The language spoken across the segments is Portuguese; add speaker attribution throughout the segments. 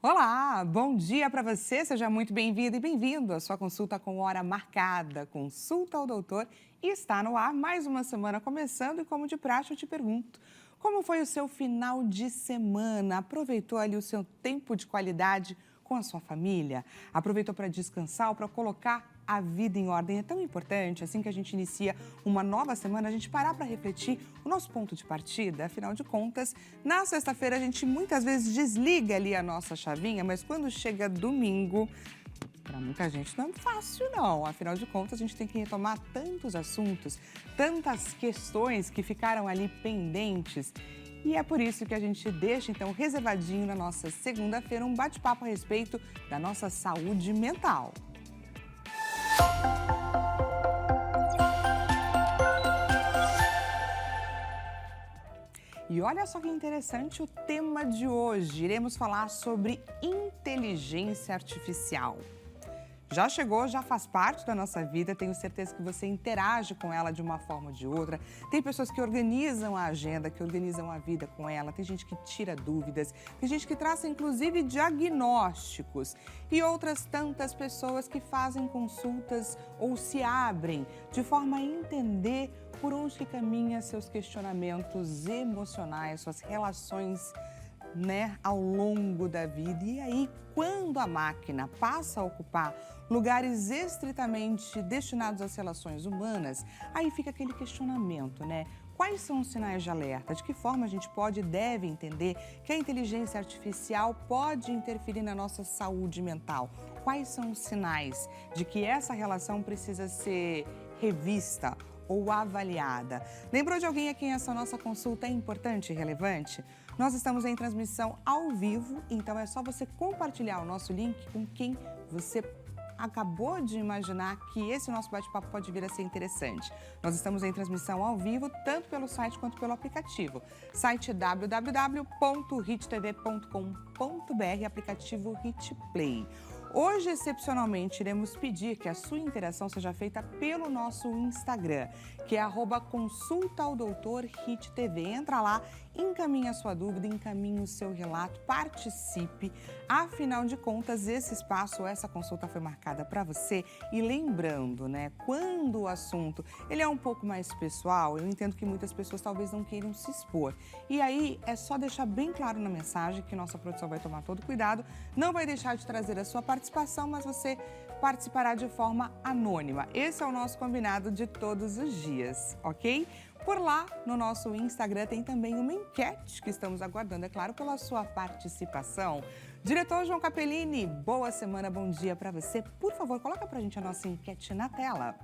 Speaker 1: Olá, bom dia para você, seja muito bem-vindo e bem-vindo à sua consulta com hora marcada. Consulta ao doutor e está no ar mais uma semana começando e como de praxe eu te pergunto, como foi o seu final de semana? Aproveitou ali o seu tempo de qualidade com a sua família? Aproveitou para descansar ou para colocar a vida em ordem? É tão importante, assim que a gente inicia uma nova semana, a gente parar para refletir o nosso ponto de partida. Afinal de contas, na sexta-feira a gente muitas vezes desliga ali a nossa chavinha, mas quando chega domingo, para muita gente não é fácil não. Afinal de contas, a gente tem que retomar tantos assuntos, tantas questões que ficaram ali pendentes. E é por isso que a gente deixa, então, reservadinho na nossa segunda-feira um bate-papo a respeito da nossa saúde mental. E olha só que interessante o tema de hoje. Iremos falar sobre inteligência artificial. Já chegou, já faz parte da nossa vida, tenho certeza que você interage com ela de uma forma ou de outra. Tem pessoas que organizam a agenda, que organizam a vida com ela, tem gente que tira dúvidas, tem gente que traça inclusive diagnósticos e outras tantas pessoas que fazem consultas ou se abrem de forma a entender por onde que caminha seus questionamentos emocionais, suas relações ao longo da vida. E aí, quando a máquina passa a ocupar lugares estritamente destinados às relações humanas, aí fica aquele questionamento, Quais são os sinais de alerta? De que forma a gente pode e deve entender que a inteligência artificial pode interferir na nossa saúde mental? Quais são os sinais de que essa relação precisa ser revista ou avaliada? Lembrou de alguém a quem essa nossa consulta é importante e relevante? Nós estamos em transmissão ao vivo, então é só você compartilhar o nosso link com quem você acabou de imaginar que esse nosso bate-papo pode vir a ser interessante. Nós estamos em transmissão ao vivo, tanto pelo site quanto pelo aplicativo. Site www.hittv.com.br, aplicativo HitPlay. Hoje, excepcionalmente, iremos pedir que a sua interação seja feita pelo nosso Instagram, que é @consultaodoutorhittv. Entra lá, encaminha a sua dúvida, encaminha o seu relato, participe. Afinal de contas, esse espaço, essa consulta foi marcada para você. E lembrando, quando o assunto ele é um pouco mais pessoal, eu entendo que muitas pessoas talvez não queiram se expor. E aí, é só deixar bem claro na mensagem que nossa produção vai tomar todo cuidado, não vai deixar de trazer a sua participação, mas você participará de forma anônima. Esse é o nosso combinado de todos os dias, ok? Por lá, no nosso Instagram, tem também uma enquete que estamos aguardando, é claro, pela sua participação. Diretor João Capellini, boa semana, bom dia para você. Por favor, coloca pra gente a nossa enquete na tela.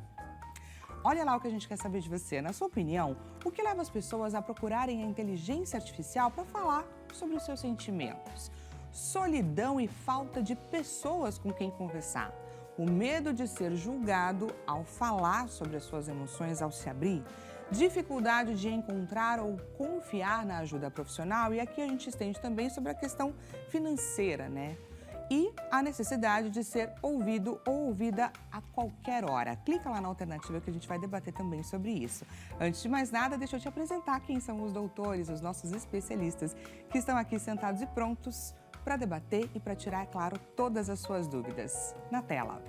Speaker 1: Olha lá o que a gente quer saber de você. Na sua opinião, o que leva as pessoas a procurarem a inteligência artificial para falar sobre os seus sentimentos? Solidão e falta de pessoas com quem conversar. O medo de ser julgado ao falar sobre as suas emoções, ao se abrir. Dificuldade de encontrar ou confiar na ajuda profissional. E aqui a gente estende também sobre a questão financeira, E a necessidade de ser ouvido ou ouvida a qualquer hora. Clica lá na alternativa que a gente vai debater também sobre isso. Antes de mais nada, deixa eu te apresentar quem são os doutores, os nossos especialistas que estão aqui sentados e prontos para debater e para tirar, é claro, todas as suas dúvidas. Na tela.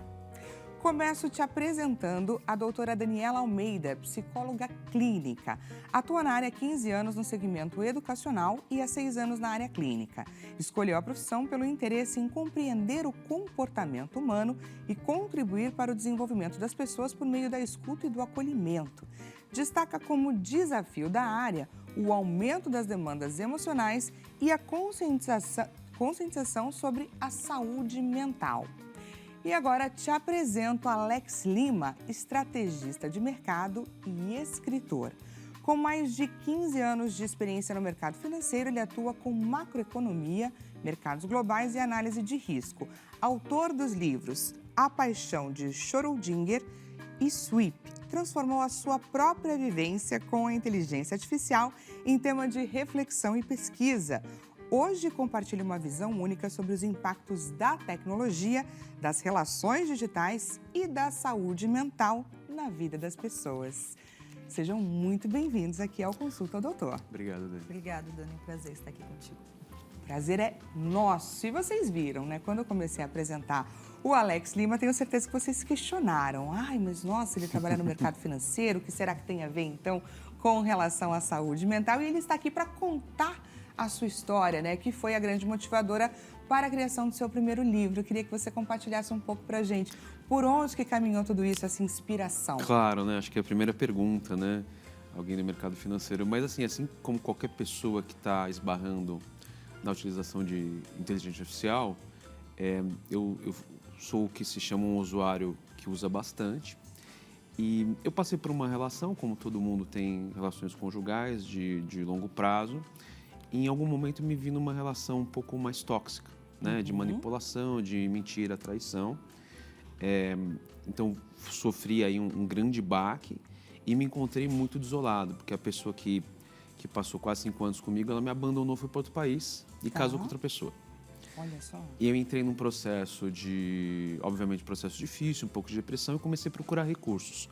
Speaker 1: Começo te apresentando a doutora Daniela Almeida, psicóloga clínica. Atua na área há 15 anos no segmento educacional e há 6 anos na área clínica. Escolheu a profissão pelo interesse em compreender o comportamento humano e contribuir para o desenvolvimento das pessoas por meio da escuta e do acolhimento. Destaca como desafio da área o aumento das demandas emocionais e a conscientização sobre a saúde mental. E agora te apresento Alex Lima, estrategista de mercado e escritor. Com mais de 15 anos de experiência no mercado financeiro, ele atua com macroeconomia, mercados globais e análise de risco. Autor dos livros A Paixão de Schrödinger e Sweep, transformou a sua própria vivência com a inteligência artificial em tema de reflexão e pesquisa. Hoje compartilha uma visão única sobre os impactos da tecnologia, das relações digitais e da saúde mental na vida das pessoas. Sejam muito bem-vindos aqui ao Consulta ao Doutor.
Speaker 2: Obrigado, Dani.
Speaker 3: Obrigada, Dani. Prazer estar aqui contigo.
Speaker 1: prazer é nosso. E vocês viram, né? Quando eu comecei a apresentar o Alex Lima, tenho certeza que vocês se questionaram. Ai, mas nossa, ele trabalha no mercado financeiro, o que será que tem a ver, então, com relação à saúde mental? E ele está aqui para contar a sua história, né? Que foi a grande motivadora para a criação do seu primeiro livro. Eu queria que você compartilhasse um pouco para a gente. Por onde que caminhou tudo isso, essa inspiração?
Speaker 2: Claro, né? Acho que é a primeira pergunta, né? Alguém do mercado financeiro. Mas assim como qualquer pessoa que está esbarrando na utilização de inteligência artificial, eu sou o que se chama um usuário que usa bastante. E eu passei por uma relação, como todo mundo tem relações conjugais de longo prazo. E em algum momento me vi numa relação um pouco mais tóxica, né? De manipulação, de mentira, traição. Então, sofri aí um grande baque e me encontrei muito desolado, porque a pessoa que passou quase 5 anos comigo, ela me abandonou, foi para outro país e casou com outra pessoa.
Speaker 1: Olha só.
Speaker 2: E eu entrei num processo obviamente, processo difícil, um pouco de depressão, e comecei a procurar recursos.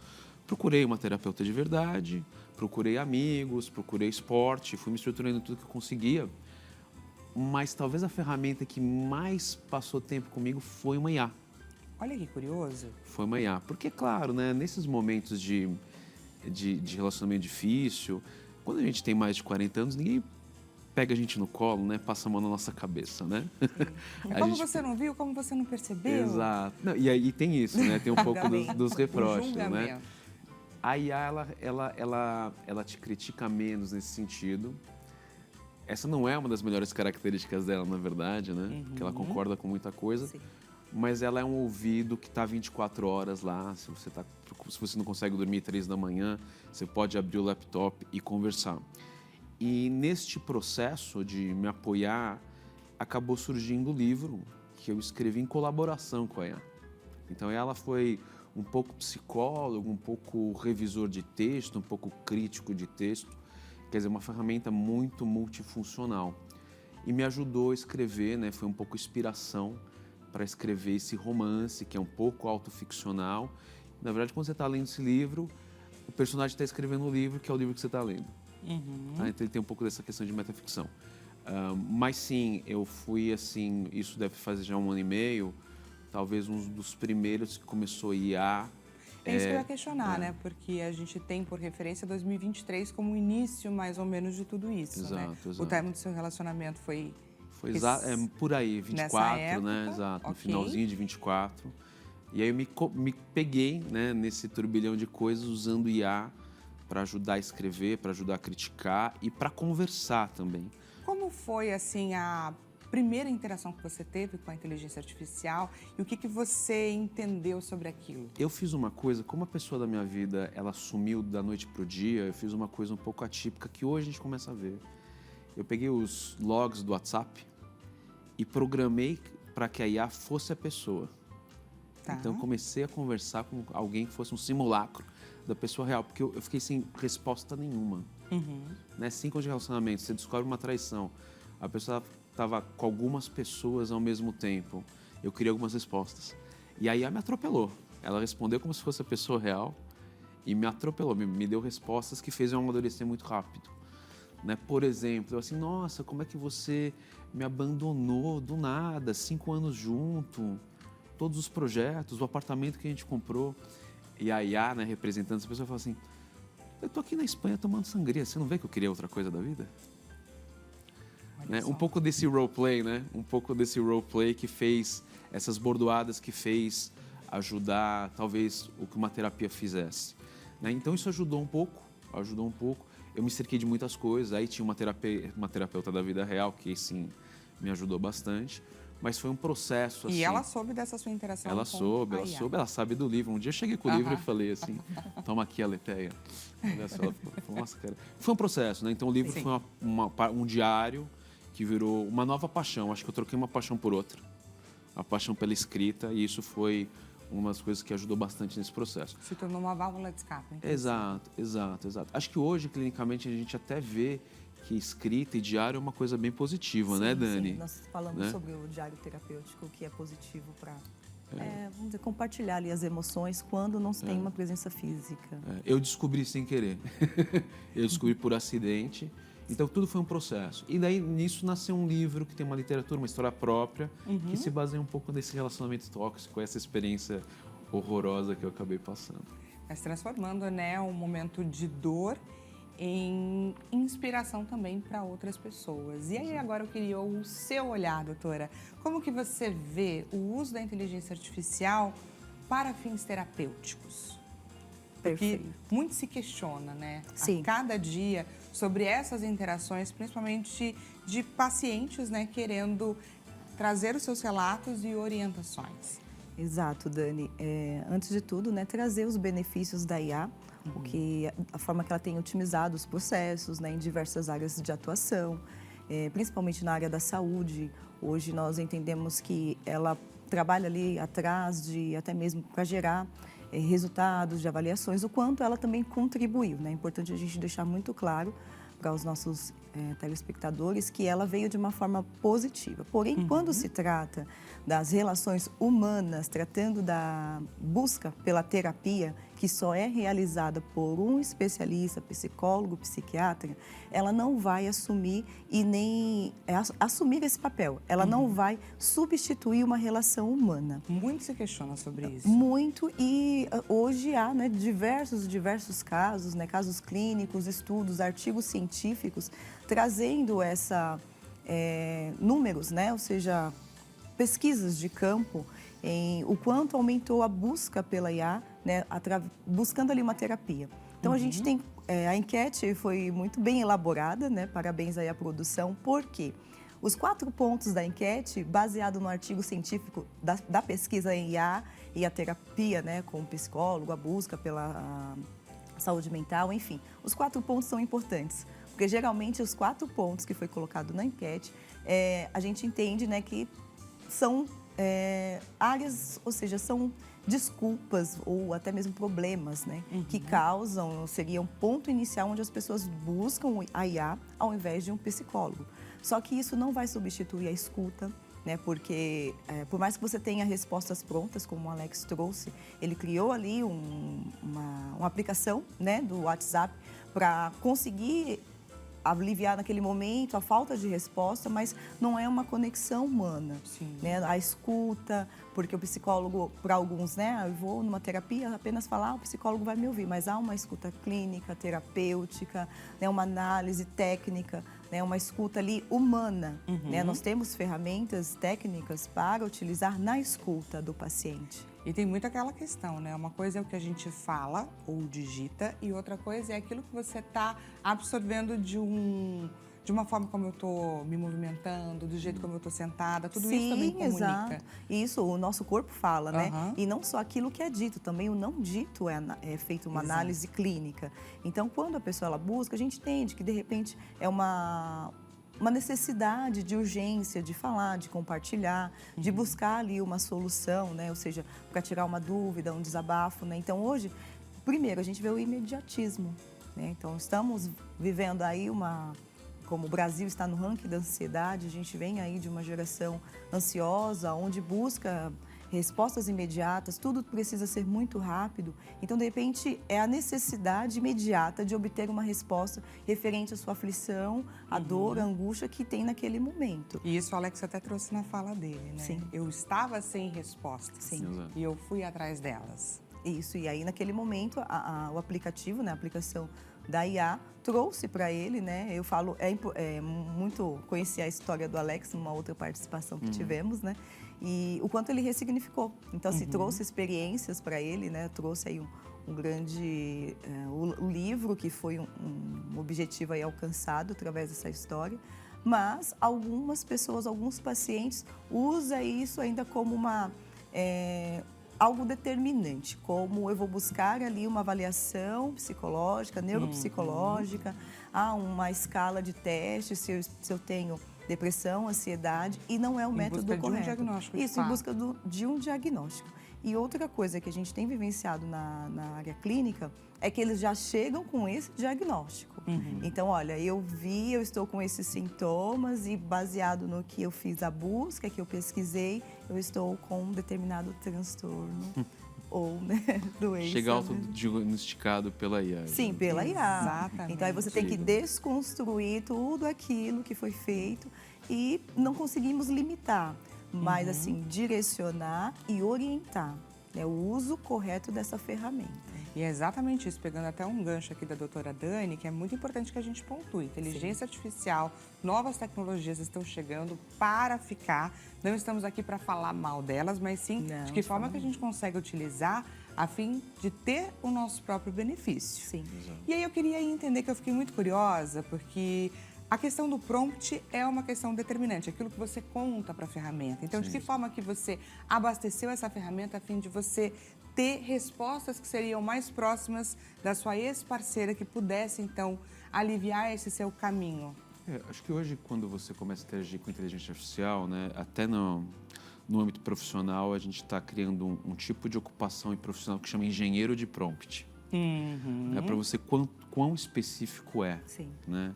Speaker 2: Procurei uma terapeuta de verdade, procurei amigos, procurei esporte, fui me estruturando em tudo que eu conseguia. Mas talvez a ferramenta que mais passou tempo comigo foi uma IA.
Speaker 1: Olha que curioso.
Speaker 2: Foi uma IA. Porque, claro, né, nesses momentos de relacionamento difícil, quando a gente tem mais de 40 anos, ninguém pega a gente no colo, né? Passa a mão na nossa cabeça, né?
Speaker 1: Como você não viu, como você não percebeu.
Speaker 2: Exato. Não, e aí tem isso, né? Tem um pouco dos reproches, né? A IA, ela te critica menos nesse sentido. Essa não é uma das melhores características dela, na verdade, né? Porque ela concorda com muita coisa.
Speaker 1: Sim.
Speaker 2: Mas ela é um ouvido que está 24 horas lá. Se você não consegue dormir 3 da manhã, você pode abrir o laptop e conversar. E neste processo de me apoiar, acabou surgindo o livro que eu escrevi em colaboração com a IA. Então ela foi um pouco psicólogo, um pouco revisor de texto, um pouco crítico de texto. Quer dizer, uma ferramenta muito multifuncional. E me ajudou a escrever, né? Foi um pouco inspiração para escrever esse romance, que é um pouco autoficcional. Na verdade, quando você está lendo esse livro, o personagem está escrevendo o livro, que é o livro que você está lendo. Tá? Então, ele tem um pouco dessa questão de metaficção. Mas sim, eu fui assim, isso deve fazer já 1 ano e meio, talvez um dos primeiros que começou a IA.
Speaker 1: É isso que eu ia questionar, né? Porque a gente tem por referência 2023 como o início, mais ou menos, de tudo isso,
Speaker 2: Exato,
Speaker 1: né?
Speaker 2: exato.
Speaker 1: O término do seu relacionamento foi
Speaker 2: por aí, 24,
Speaker 1: época,
Speaker 2: né? Exato, no
Speaker 1: ok.
Speaker 2: finalzinho de 24. E aí eu me peguei, né, nesse turbilhão de coisas usando IA para ajudar a escrever, para ajudar a criticar e para conversar também.
Speaker 1: Como foi, assim, a primeira interação que você teve com a inteligência artificial e o que você entendeu sobre aquilo?
Speaker 2: Eu fiz uma coisa, como a pessoa da minha vida, ela sumiu da noite pro dia, eu fiz uma coisa um pouco atípica que hoje a gente começa a ver. Eu peguei os logs do WhatsApp e programei para que a IA fosse a pessoa.
Speaker 1: Tá.
Speaker 2: Então, eu comecei a conversar com alguém que fosse um simulacro da pessoa real, porque eu fiquei sem resposta nenhuma. Né? 5 anos de relacionamento, você descobre uma traição, a pessoa estava com algumas pessoas ao mesmo tempo, eu queria algumas respostas. E a IA me atropelou. Ela respondeu como se fosse a pessoa real e me atropelou, me deu respostas que fez eu amadurecer muito rápido. Né? Por exemplo, eu assim, nossa, como é que você me abandonou do nada, 5 anos junto, todos os projetos, o apartamento que a gente comprou. E a IA, né, representando essa pessoa, fala assim, eu tô aqui na Espanha tomando sangria, você não vê que eu queria outra coisa da vida? Né? Um pouco desse roleplay, né? Um pouco desse roleplay que fez, essas bordoadas que fez ajudar, talvez, o que uma terapia fizesse. Né? Então isso ajudou um pouco. Eu me cerquei de muitas coisas, aí tinha uma terapeuta da vida real que, sim, me ajudou bastante. Mas foi um processo, assim...
Speaker 1: E ela soube dessa sua interação
Speaker 2: Ela
Speaker 1: com
Speaker 2: soube,
Speaker 1: a
Speaker 2: ela
Speaker 1: IA.
Speaker 2: soube, ela sabe do livro. Um dia eu cheguei com o livro e falei assim, toma aqui a leteia. Olha só, ela falou, nossa, cara. Foi um processo, né? Então o livro
Speaker 1: Sim.
Speaker 2: foi um diário que virou uma nova paixão. Acho que eu troquei uma paixão por outra. A paixão pela escrita, e isso foi uma das coisas que ajudou bastante nesse processo.
Speaker 1: Se tornou uma válvula de escape. Então.
Speaker 2: Exato. Acho que hoje, clinicamente, a gente até vê que escrita e diário é uma coisa bem positiva, né, Dani?
Speaker 3: Sim, nós falamos sobre o diário terapêutico, que é positivo para, vamos dizer, compartilhar ali as emoções quando não se tem uma presença física.
Speaker 2: Eu descobri sem querer. Eu descobri por acidente. Então, tudo foi um processo. E daí, nisso, nasceu um livro que tem uma literatura, uma história própria, que se baseia um pouco nesse relacionamento tóxico, essa experiência horrorosa que eu acabei passando.
Speaker 1: Mas transformando, né, um momento de dor em inspiração também para outras pessoas. E aí agora eu queria o seu olhar, doutora. Como que você vê o uso da inteligência artificial para fins terapêuticos? Porque
Speaker 3: Perfeito.
Speaker 1: muito se questiona, né,
Speaker 3: Sim.
Speaker 1: a cada dia sobre essas interações, principalmente de pacientes, né, querendo trazer os seus relatos e orientações.
Speaker 3: Exato, Dani. Antes de tudo, né, trazer os benefícios da IA, a forma que ela tem otimizado os processos, né, em diversas áreas de atuação, principalmente na área da saúde. Hoje nós entendemos que ela trabalha ali atrás de até mesmo para gerar resultados de avaliações, o quanto ela também contribuiu, né? É importante a gente deixar muito claro para os nossos telespectadores que ela veio de uma forma positiva. Porém, quando se trata das relações humanas, tratando da busca pela terapia, que só é realizada por um especialista, psicólogo, psiquiatra, ela não vai assumir e nem assumir esse papel. Ela não vai substituir uma relação humana.
Speaker 1: Muito se questiona sobre isso.
Speaker 3: Muito, e hoje há, né, diversos casos, né, casos clínicos, estudos, artigos científicos, trazendo números, né, ou seja, pesquisas de campo em o quanto aumentou a busca pela IA, né, buscando ali uma terapia. Então, a gente tem, a enquete foi muito bem elaborada, né, parabéns aí à produção, porque os 4 pontos da enquete, baseado no artigo científico da pesquisa em IA e a terapia, né, com o psicólogo, a busca pela saúde mental, enfim, os 4 pontos são importantes, porque geralmente os 4 pontos que foi colocado na enquete, a gente entende, né, que são áreas, ou seja, são desculpas ou até mesmo problemas, né, que causam, seria um ponto inicial onde as pessoas buscam a IA ao invés de um psicólogo. Só que isso não vai substituir a escuta, né, porque por mais que você tenha respostas prontas, como o Alex trouxe, ele criou ali uma aplicação, né, do WhatsApp para conseguir aliviar naquele momento a falta de resposta, mas não é uma conexão humana, né? A escuta, porque o psicólogo, para alguns, né, eu vou numa terapia apenas falar, o psicólogo vai me ouvir, mas há uma escuta clínica, terapêutica, né, uma análise técnica, né, uma escuta ali humana, né? Nós temos ferramentas técnicas para utilizar na escuta do paciente.
Speaker 1: E tem muito aquela questão, né? Uma coisa é o que a gente fala ou digita e outra coisa é aquilo que você está absorvendo de uma forma como eu estou me movimentando, do jeito como eu estou sentada, tudo isso também comunica.
Speaker 3: Exato. Isso, o nosso corpo fala, né? E não só aquilo que é dito, também o não dito é feito uma análise clínica. Então, quando a pessoa ela busca, a gente entende que, de repente, é uma necessidade de urgência de falar, de compartilhar, de buscar ali uma solução, né? Ou seja, para tirar uma dúvida, um desabafo, né? Então, hoje, primeiro, a gente vê o imediatismo, né? Então, estamos vivendo aí como o Brasil está no ranking da ansiedade, a gente vem aí de uma geração ansiosa, onde busca respostas imediatas, tudo precisa ser muito rápido. Então, de repente, é a necessidade imediata de obter uma resposta referente à sua aflição, à dor, à angústia que tem naquele momento.
Speaker 1: E isso o Alex até trouxe na fala dele, né?
Speaker 3: Sim.
Speaker 1: Eu estava sem respostas.
Speaker 3: Sim.
Speaker 1: E eu fui atrás delas.
Speaker 3: Isso, e aí naquele momento o aplicativo, né, a aplicação da IA trouxe para ele, né, eu falo, muito, conheci a história do Alex numa outra participação que tivemos, né, e o quanto ele ressignificou. Então, se trouxe experiências para ele, né, trouxe aí um grande, o livro que foi um objetivo aí alcançado através dessa história, mas algumas pessoas, alguns pacientes usam isso ainda como algo determinante, como eu vou buscar ali uma avaliação psicológica, neuropsicológica, uma escala de testes, se eu tenho depressão, ansiedade, e não é o método correto.
Speaker 1: Em busca de um diagnóstico.
Speaker 3: Isso, em busca de um diagnóstico. E outra coisa que a gente tem vivenciado na área clínica é que eles já chegam com esse diagnóstico. Então, olha, eu estou com esses sintomas e baseado no que eu fiz a busca, que eu pesquisei, eu estou com um determinado transtorno. ou, né, doença.
Speaker 2: Chega autodiagnosticado pela IA.
Speaker 3: Sim, pela IA.
Speaker 1: Exatamente.
Speaker 3: Então aí você tem que
Speaker 2: Chega.
Speaker 3: desconstruir tudo aquilo que foi feito e não conseguimos limitar, mas assim, direcionar e orientar, né, o uso correto dessa ferramenta.
Speaker 1: E é exatamente isso, pegando até um gancho aqui da doutora Dani, que é muito importante que a gente pontue. Inteligência artificial, novas tecnologias estão chegando para ficar. Não estamos aqui para falar mal delas, mas sim
Speaker 3: Não,
Speaker 1: de que forma
Speaker 3: forma
Speaker 1: que a gente consegue utilizar a fim de ter o nosso próprio benefício.
Speaker 3: Sim.
Speaker 1: E aí eu queria entender, que eu fiquei muito curiosa, porque a questão do prompt é uma questão determinante, aquilo que você conta para a ferramenta. Então, de que forma que você abasteceu essa ferramenta a fim de você ter respostas que seriam mais próximas da sua ex-parceira, que pudesse, então, aliviar esse seu caminho?
Speaker 2: Acho que hoje, quando você começa a interagir com inteligência artificial, né, até no âmbito profissional, a gente está criando um tipo de ocupação profissional que chama engenheiro de prompt. Para você quão específico é.
Speaker 3: Sim.
Speaker 2: Né?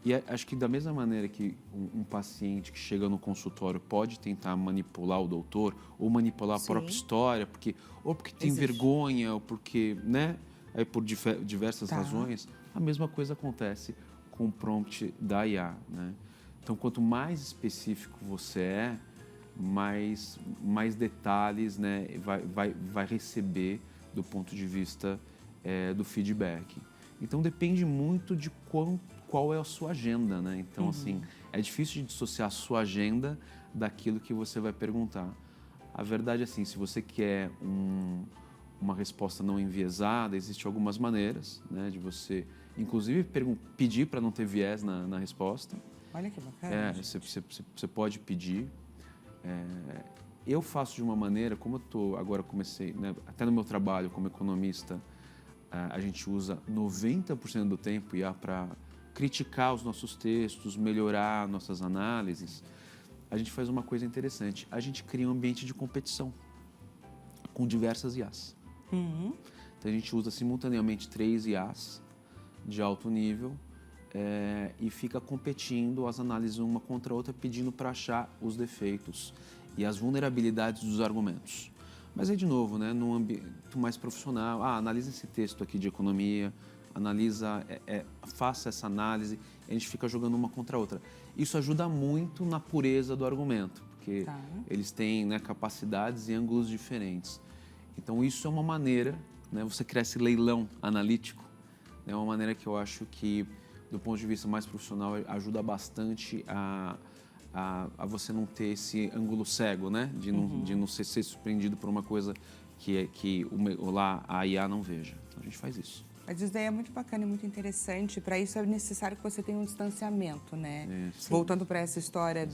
Speaker 2: E acho que da mesma maneira que um paciente que chega no consultório pode tentar manipular o doutor ou manipular a própria história, ou porque tem vergonha, ou porque, né, aí por diversas razões, a mesma coisa acontece com o prompt da IA, né? Então, quanto mais específico você é, mais detalhes, né, vai receber do ponto de vista do feedback. Então, depende muito de qual é a sua agenda, né? Então, assim, é difícil de dissociar a sua agenda daquilo que você vai perguntar. A verdade é assim, se você quer uma resposta não enviesada, existem algumas maneiras, né, de você, inclusive, pedir para não ter viés na resposta.
Speaker 1: Olha que bacana.
Speaker 2: Você pode pedir. Eu faço de uma maneira, como agora comecei, né, até no meu trabalho como economista, a gente usa 90% do tempo IA para criticar os nossos textos, melhorar nossas análises. A gente faz uma coisa interessante, a gente cria um ambiente de competição com diversas IAs. Então a gente usa simultaneamente 3 IAs de alto nível e fica competindo as análises uma contra a outra, pedindo para achar os defeitos e as vulnerabilidades dos argumentos. Mas aí, de novo, né, num ambiente mais profissional, analisa esse texto aqui de economia, faça essa análise, a gente fica jogando uma contra a outra. Isso ajuda muito na pureza do argumento, porque eles têm, né, capacidades e ângulos diferentes. Então, isso é uma maneira, né, você criar esse leilão analítico, é uma maneira que eu acho que, do ponto de vista mais profissional, ajuda bastante a você não ter esse ângulo cego, né? De não ser surpreendido por uma coisa que lá a IA não veja. Então, a gente faz isso.
Speaker 1: Mas isso daí é muito bacana e muito interessante. Para isso é necessário que você tenha um distanciamento, né?
Speaker 2: Isso.
Speaker 1: Voltando para essa história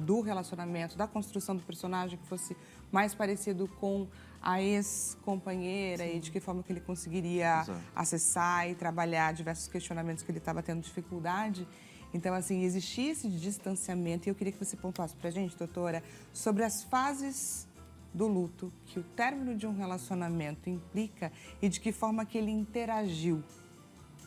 Speaker 1: do relacionamento, da construção do personagem, que fosse mais parecido com a ex-companheira e de que forma que ele conseguiria acessar e trabalhar diversos questionamentos que ele estava tendo dificuldade. Então, assim, existia esse distanciamento. E eu queria que você pontuasse para a gente, doutora, sobre as fases do luto que o término de um relacionamento implica e de que forma que ele interagiu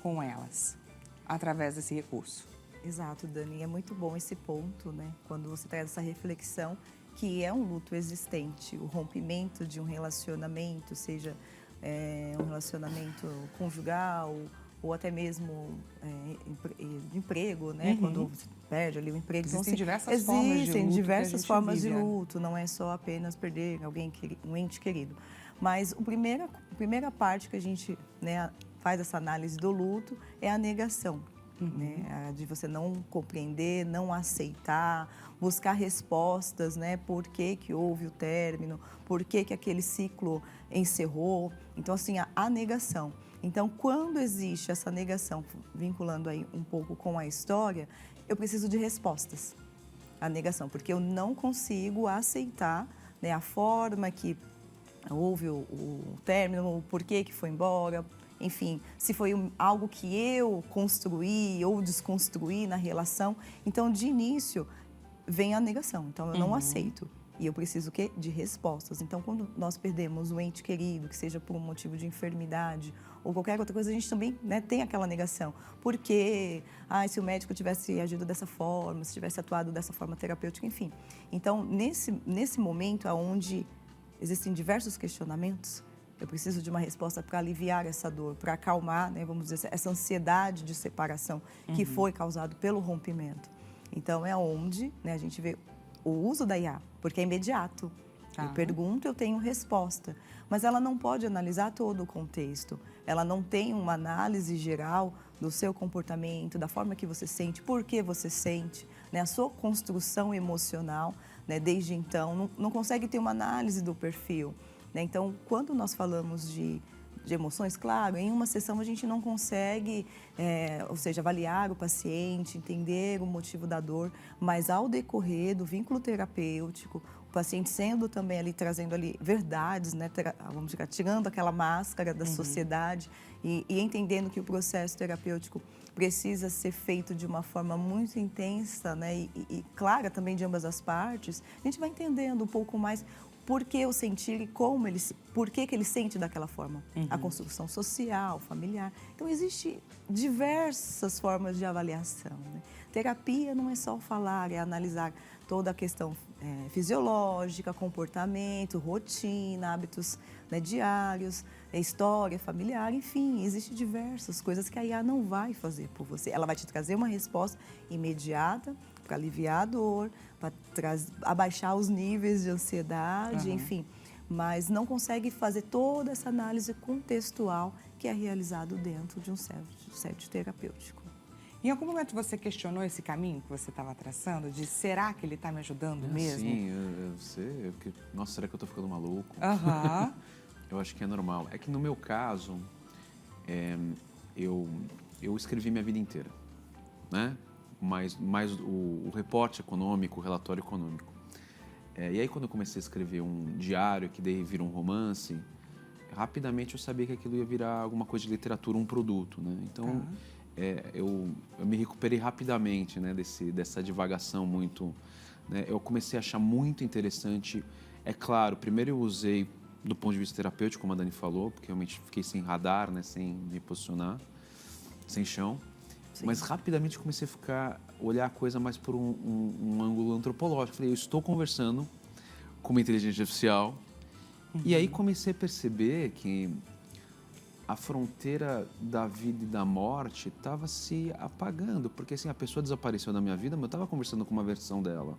Speaker 1: com elas através desse recurso.
Speaker 3: Exato, Dani. É muito bom esse ponto, né? Quando você traz essa reflexão, que é um luto existente, o rompimento de um relacionamento, seja um relacionamento conjugal ou até mesmo emprego, né? Quando você perde ali o emprego.
Speaker 1: Existem diversas
Speaker 3: formas de
Speaker 1: vive,
Speaker 3: luto, não é só apenas perder um ente querido. Mas a primeira parte que a gente, né, faz essa análise do luto é a negação. Né? De você não compreender, não aceitar, buscar respostas, né? Por que houve o término, por que aquele ciclo encerrou. Então, assim, a negação. Então, quando existe essa negação, vinculando aí um pouco com a história, eu preciso de respostas. A negação, porque eu não consigo aceitar, né, a forma que houve o término, o porquê que foi embora, enfim, se foi algo que eu construí ou desconstruí na relação. Então, de início, vem a negação. Então, eu não aceito. E eu preciso o quê? De respostas. Então, quando nós perdemos um ente querido, que seja por um motivo de enfermidade ou qualquer outra coisa, a gente também, né, tem aquela negação. Por quê? Se o médico tivesse agido dessa forma, se tivesse atuado dessa forma terapêutica, enfim. Então, nesse momento onde existem diversos questionamentos, eu preciso de uma resposta para aliviar essa dor, para acalmar, né, vamos dizer, essa ansiedade de separação que foi causado pelo rompimento. Então, é onde, né, a gente vê o uso da IA, porque é imediato. Eu pergunto, eu tenho resposta. Mas ela não pode analisar todo o contexto. Ela não tem uma análise geral do seu comportamento, da forma que você sente, por que você sente, né, a sua construção emocional, né, desde então. Não consegue ter uma análise do perfil. Né? Então, quando nós falamos de emoções, claro, em uma sessão a gente não consegue, ou seja, avaliar o paciente, entender o motivo da dor, mas ao decorrer do vínculo terapêutico, o paciente sendo também ali, trazendo ali verdades, né, vamos dizer, tirando aquela máscara da sociedade e entendendo que o processo terapêutico precisa ser feito de uma forma muito intensa, né, e clara também de ambas as partes, a gente vai entendendo um pouco mais por que o sentir e como por que ele sente daquela forma. A construção social, familiar. Então, existem diversas formas de avaliação. Né? Terapia não é só falar, é analisar toda a questão fisiológica, comportamento, rotina, hábitos, né, diários, história familiar, enfim, existem diversas coisas que a IA não vai fazer por você. Ela vai te trazer uma resposta imediata para aliviar a dor, para abaixar os níveis de ansiedade, enfim, mas não consegue fazer toda essa análise contextual que é realizado dentro de um set terapêutico.
Speaker 1: Em algum momento você questionou esse caminho que você estava traçando, de será que ele está me ajudando mesmo?
Speaker 2: Sim, eu sei. Nossa, será que eu estou ficando maluco? Eu acho que é normal. É que no meu caso, eu escrevi minha vida inteira, né? Mais o reporte econômico, o relatório econômico. E aí, quando eu comecei a escrever um diário, que daí vira um romance, rapidamente eu sabia que aquilo ia virar alguma coisa de literatura, um produto, né? Então, eu me recuperei rapidamente, né, dessa divagação muito... Né? Eu comecei a achar muito interessante. É claro, primeiro eu usei do ponto de vista terapêutico, como a Dani falou, porque realmente fiquei sem radar, né, sem me posicionar, sem chão. Sim. Mas rapidamente comecei a olhar a coisa mais por um ângulo antropológico. Falei, eu estou conversando com uma inteligência artificial. E aí comecei a perceber que a fronteira da vida e da morte estava se apagando. Porque assim, a pessoa desapareceu da minha vida, mas eu estava conversando com uma versão dela.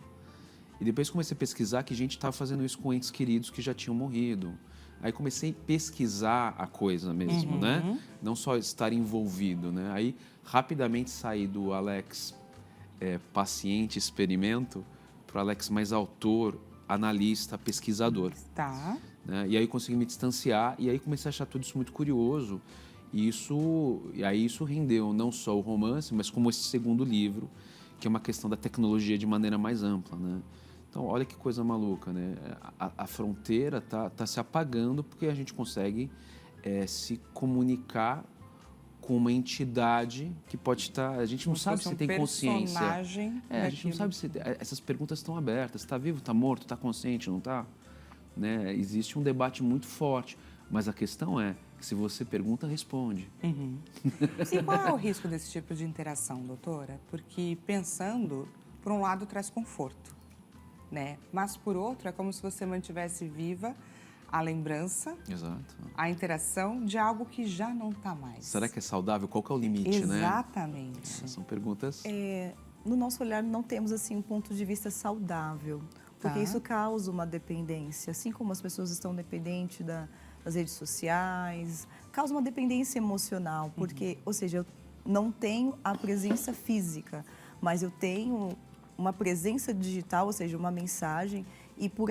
Speaker 2: E depois comecei a pesquisar que a gente estava fazendo isso com entes queridos que já tinham morrido. Aí comecei a pesquisar a coisa mesmo, né? Não só estar envolvido, né? Aí rapidamente saí do Alex paciente, experimento, para o Alex mais autor, analista, pesquisador.
Speaker 1: Tá.
Speaker 2: Né? E aí consegui me distanciar e aí comecei a achar tudo isso muito curioso. E aí isso rendeu não só o romance, mas como esse segundo livro, que é uma questão da tecnologia de maneira mais ampla, né? Então, olha que coisa maluca, né? A fronteira tá se apagando porque a gente consegue se comunicar com uma entidade que pode estar... A gente não sabe se tem consciência. A gente não sabe se... Essas perguntas estão abertas. Está vivo, está morto, está consciente, não está? Né? Existe um debate muito forte. Mas a questão é que se você pergunta, responde.
Speaker 1: E qual é o risco desse tipo de interação, doutora? Porque pensando, por um lado, traz conforto. Né? Mas, por outro, é como se você mantivesse viva a lembrança,
Speaker 2: exato,
Speaker 1: a interação de algo que já não está mais.
Speaker 2: Será que é saudável? Qual que é o limite, né?
Speaker 1: Exatamente.
Speaker 2: São perguntas...
Speaker 3: No nosso olhar, não temos assim um ponto de vista saudável, porque isso causa uma dependência. Assim como as pessoas estão dependentes das redes sociais, causa uma dependência emocional, porque, ou seja, eu não tenho a presença física, mas eu tenho uma presença digital, ou seja, uma mensagem, e por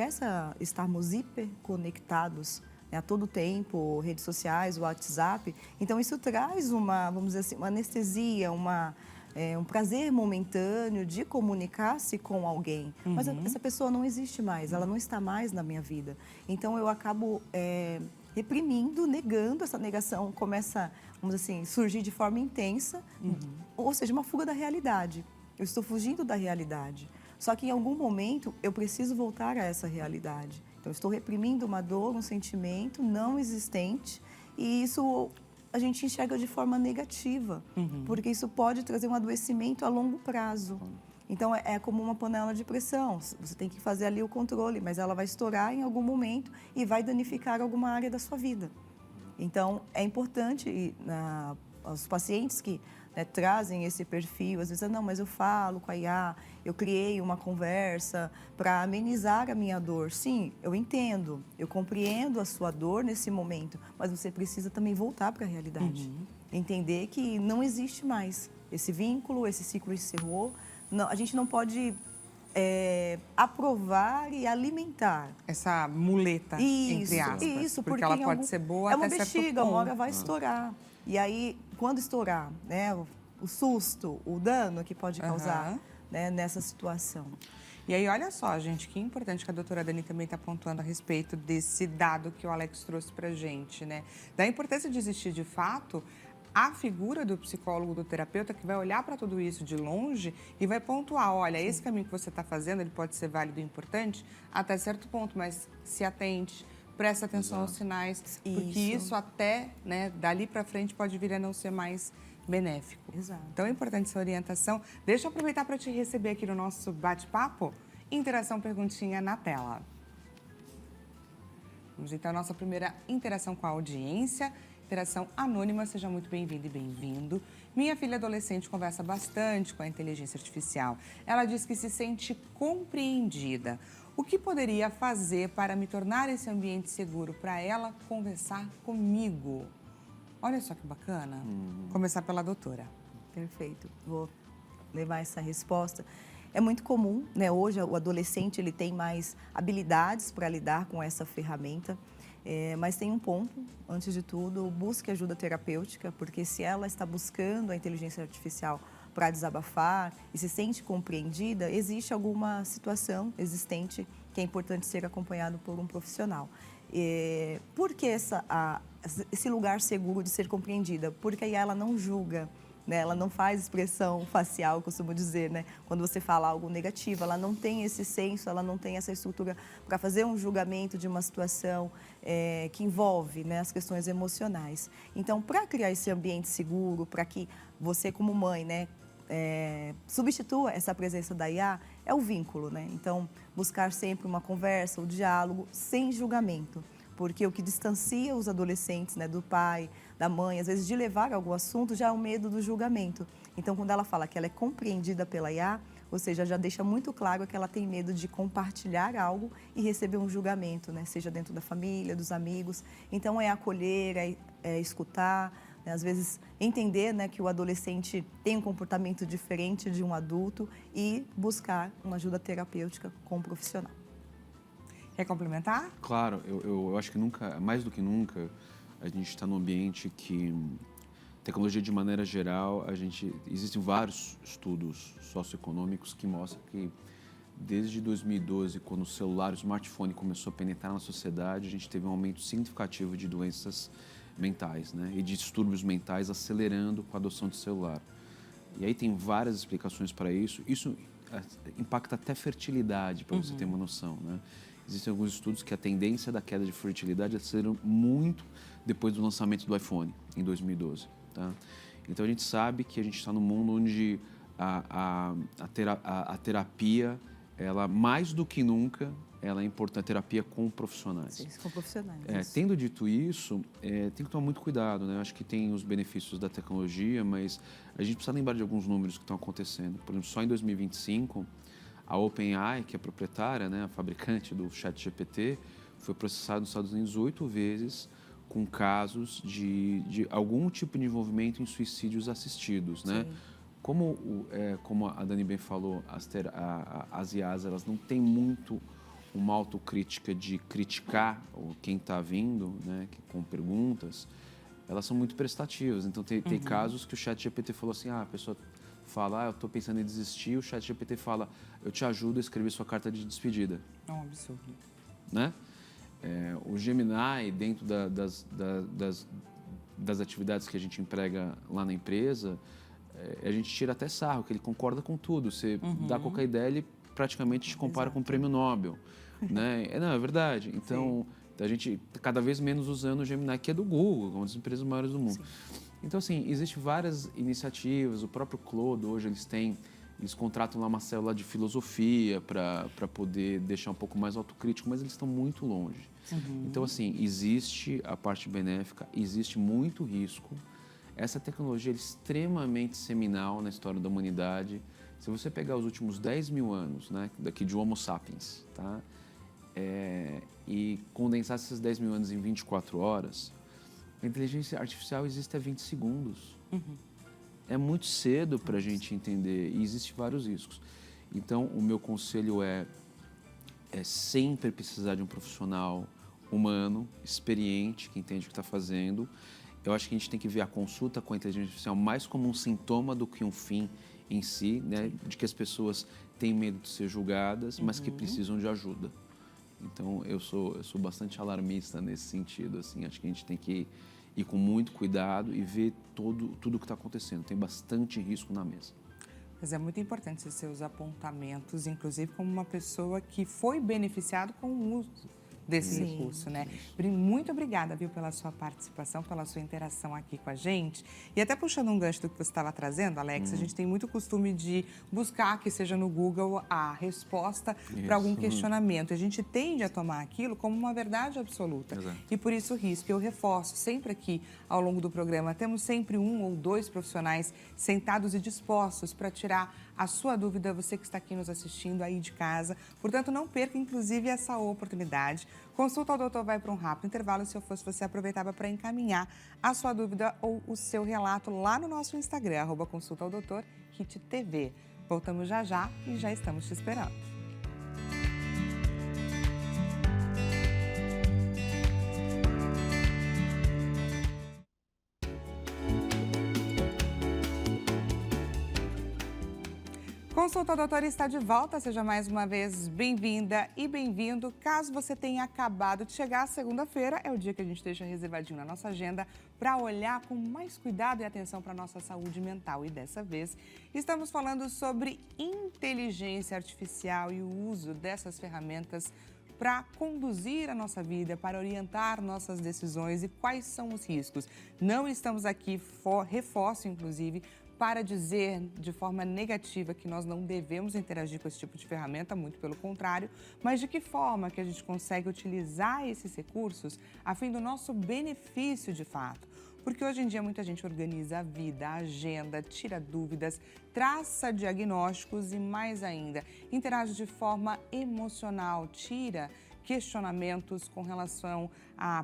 Speaker 3: estarmos hiperconectados, né, a todo tempo, redes sociais, WhatsApp, então isso traz vamos dizer assim, uma anestesia, um prazer momentâneo de comunicar-se com alguém, mas essa pessoa não existe mais, ela não está mais na minha vida, então eu acabo reprimindo, negando, essa negação começa, vamos dizer assim, surgir de forma intensa, ou seja, uma fuga da realidade. Eu estou fugindo da realidade. Só que em algum momento eu preciso voltar a essa realidade. Então, eu estou reprimindo uma dor, um sentimento não existente e isso a gente enxerga de forma negativa, porque isso pode trazer um adoecimento a longo prazo. Então, é como uma panela de pressão. Você tem que fazer ali o controle, mas ela vai estourar em algum momento e vai danificar alguma área da sua vida. Então, é importante os pacientes que trazem esse perfil, às vezes, não, mas eu falo com a IA, eu criei uma conversa para amenizar a minha dor. Sim, eu entendo, eu compreendo a sua dor nesse momento, mas você precisa também voltar para a realidade. Entender que não existe mais esse vínculo, esse ciclo encerrou. Não, a gente não pode aprovar e alimentar.
Speaker 1: Essa muleta, entre aspas.
Speaker 3: Isso,
Speaker 1: porque ela pode ser boa
Speaker 3: é
Speaker 1: até
Speaker 3: uma
Speaker 1: certo
Speaker 3: bexiga,
Speaker 1: ponto.
Speaker 3: uma hora vai estourar. E aí, quando estourar, né, o susto, o dano que pode causar nessa situação.
Speaker 1: E aí, olha só, gente, que importante que a doutora Dani também está pontuando a respeito desse dado que o Alex trouxe para a gente, né? Da importância de existir, de fato, a figura do psicólogo, do terapeuta, que vai olhar para tudo isso de longe e vai pontuar, olha, esse caminho que você está fazendo, ele pode ser válido e importante até certo ponto, mas se atente, presta atenção aos sinais, porque isso até, né, dali para frente pode vir a não ser mais benéfico.
Speaker 3: Exato.
Speaker 1: Então é importante essa orientação. Deixa eu aproveitar para te receber aqui no nosso bate-papo. Interação perguntinha na tela. Vamos então à nossa primeira interação com a audiência. Interação anônima, seja muito bem-vindo e bem-vindo. Minha filha adolescente conversa bastante com a inteligência artificial. Ela diz que se sente compreendida. O que poderia fazer para me tornar esse ambiente seguro para ela conversar comigo? Olha só que bacana. Começar pela doutora.
Speaker 3: Perfeito. Vou levar essa resposta. É muito comum, né? Hoje o adolescente ele tem mais habilidades para lidar com essa ferramenta. Mas tem um ponto, antes de tudo, busque ajuda terapêutica, porque se ela está buscando a inteligência artificial para desabafar e se sente compreendida, existe alguma situação existente que é importante ser acompanhado por um profissional. Por que esse lugar seguro de ser compreendida? Porque aí ela não julga. Né? Ela não faz expressão facial, costumo dizer, né? Quando você fala algo negativo, ela não tem esse senso, ela não tem essa estrutura para fazer um julgamento de uma situação que envolve, né, as questões emocionais. Então, para criar esse ambiente seguro, para que você como mãe, né, substitua essa presença da IA, é o vínculo, né? Então, buscar sempre uma conversa, o diálogo, sem julgamento. Porque o que distancia os adolescentes, né, do pai, da mãe, às vezes de levar algum assunto, já é o medo do julgamento. Então, quando ela fala que ela é compreendida pela IA, ou seja, já deixa muito claro que ela tem medo de compartilhar algo e receber um julgamento, né, seja dentro da família, dos amigos. Então, é acolher, é escutar, né, às vezes entender, né, que o adolescente tem um comportamento diferente de um adulto e buscar uma ajuda terapêutica com um profissional.
Speaker 1: Quer complementar?
Speaker 2: Claro, eu acho que nunca, mais do que nunca, a gente está num ambiente que, tecnologia de maneira geral, existem vários estudos socioeconômicos que mostram que desde 2012, quando o celular, o smartphone começou a penetrar na sociedade, a gente teve um aumento significativo de doenças mentais, né? E de distúrbios mentais acelerando com a adoção de celular. E aí tem várias explicações para isso. Isso impacta até fertilidade, para você ter uma noção, né? Existem alguns estudos que a tendência da queda de fertilidade acelerou muito depois do lançamento do iPhone, em 2012. Tá? Então, a gente sabe que a gente está num mundo onde a terapia, ela, mais do que nunca, ela é importante, a terapia com profissionais.
Speaker 3: Sim, com profissionais.
Speaker 2: Tendo dito isso, tem que tomar muito cuidado, né? Eu acho que tem os benefícios da tecnologia, mas a gente precisa lembrar de alguns números que estão acontecendo. Por exemplo, só em 2025... a OpenAI, que é a proprietária, né, a fabricante do ChatGPT, foi processada nos Estados Unidos 8 vezes com casos de algum tipo de envolvimento em suicídios assistidos, né? Como a Dani bem falou, as IAs, elas não têm muito uma autocrítica de criticar quem está vindo, né, com perguntas, elas são muito prestativas. Então, tem casos que o ChatGPT falou assim, a pessoa fala, eu estou pensando em desistir, o ChatGPT fala, eu te ajudo a escrever sua carta de despedida.
Speaker 1: É um absurdo.
Speaker 2: Né? O Gemini, dentro das atividades que a gente emprega lá na empresa, a gente tira até sarro, que ele concorda com tudo. Você dá qualquer ideia, ele praticamente te compara com o prêmio Nobel. Né? É verdade. Então, a gente cada vez menos usando o Gemini, que é do Google, uma das empresas maiores do mundo. Sim. Então, assim, existem várias iniciativas, o próprio Claude hoje eles têm Eles contratam lá uma célula de filosofia para poder deixar um pouco mais autocrítico, mas eles estão muito longe. Então, assim, existe a parte benéfica, existe muito risco. Essa tecnologia é extremamente seminal na história da humanidade. Se você pegar os últimos 10 mil anos, né, daqui de Homo sapiens, tá? E condensar esses 10 mil anos em 24 horas, a inteligência artificial existe há 20 segundos. É muito cedo para a gente entender e existem vários riscos. Então, o meu conselho é sempre precisar de um profissional humano, experiente, que entende o que está fazendo. Eu acho que a gente tem que ver a consulta com a inteligência artificial mais como um sintoma do que um fim em si, né? De que as pessoas têm medo de ser julgadas, mas que precisam de ajuda. Então, eu sou bastante alarmista nesse sentido, assim. Acho que a gente tem que ir com muito cuidado e ver tudo o que está acontecendo. Tem bastante risco na mesa.
Speaker 1: Mas é muito importante esses seus apontamentos, inclusive como uma pessoa que foi beneficiado com o uso desse recurso, né? Muito obrigada, viu, pela sua participação, pela sua interação aqui com a gente. E até puxando um gancho do que você estava trazendo, Alex, a gente tem muito costume de buscar, que seja no Google, a resposta para algum questionamento. A gente tende a tomar aquilo como uma verdade absoluta.
Speaker 2: Exato.
Speaker 1: E por isso o risco. Eu reforço sempre aqui, ao longo do programa, temos sempre 1 ou 2 profissionais sentados e dispostos para tirar a sua dúvida, você que está aqui nos assistindo aí de casa. Portanto, não perca, inclusive, essa oportunidade. Consulta ao doutor vai para um rápido intervalo. Se eu fosse você, aproveitava para encaminhar a sua dúvida ou o seu relato lá no nosso Instagram, @consulta ao doutor HIT TV. Voltamos já já e já estamos te esperando. Consulta Doutora está de volta, seja mais uma vez bem-vinda e bem-vindo. Caso você tenha acabado de chegar, segunda-feira é o dia que a gente deixa reservadinho na nossa agenda para olhar com mais cuidado e atenção para a nossa saúde mental. E dessa vez estamos falando sobre inteligência artificial e o uso dessas ferramentas para conduzir a nossa vida, para orientar nossas decisões e quais são os riscos. Não estamos aqui, reforço inclusive, para dizer de forma negativa que nós não devemos interagir com esse tipo de ferramenta, muito pelo contrário, mas de que forma que a gente consegue utilizar esses recursos a fim do nosso benefício de fato. Porque hoje em dia muita gente organiza a vida, a agenda, tira dúvidas, traça diagnósticos e mais ainda, interage de forma emocional, tira questionamentos com relação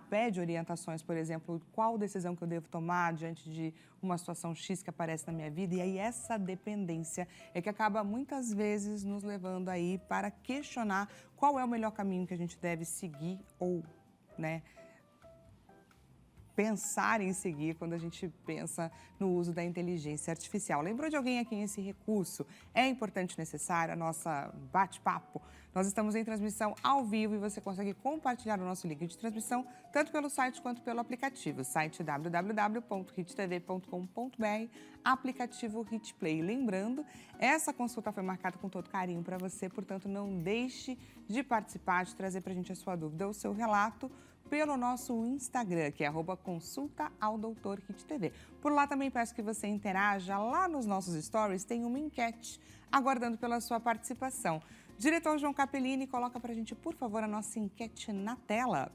Speaker 1: pede orientações, por exemplo, qual decisão que eu devo tomar diante de uma situação X que aparece na minha vida. E aí essa dependência é que acaba muitas vezes nos levando aí para questionar qual é o melhor caminho que a gente deve seguir ou, né, pensar em seguir quando a gente pensa no uso da inteligência artificial. Lembrou de alguém aqui esse recurso? É importante e necessário a nossa bate-papo. Nós estamos em transmissão ao vivo e você consegue compartilhar o nosso link de transmissão tanto pelo site quanto pelo aplicativo. Site www.hittv.com.br, aplicativo Hit Play. Lembrando, essa consulta foi marcada com todo carinho para você, portanto não deixe de participar, de trazer para a gente a sua dúvida ou o seu relato pelo nosso Instagram, que é @consultaaldoutorhittv. Por lá também peço que você interaja. Lá nos nossos stories tem uma enquete aguardando pela sua participação. Diretor João Capellini, coloca pra gente, por favor, a nossa enquete na tela.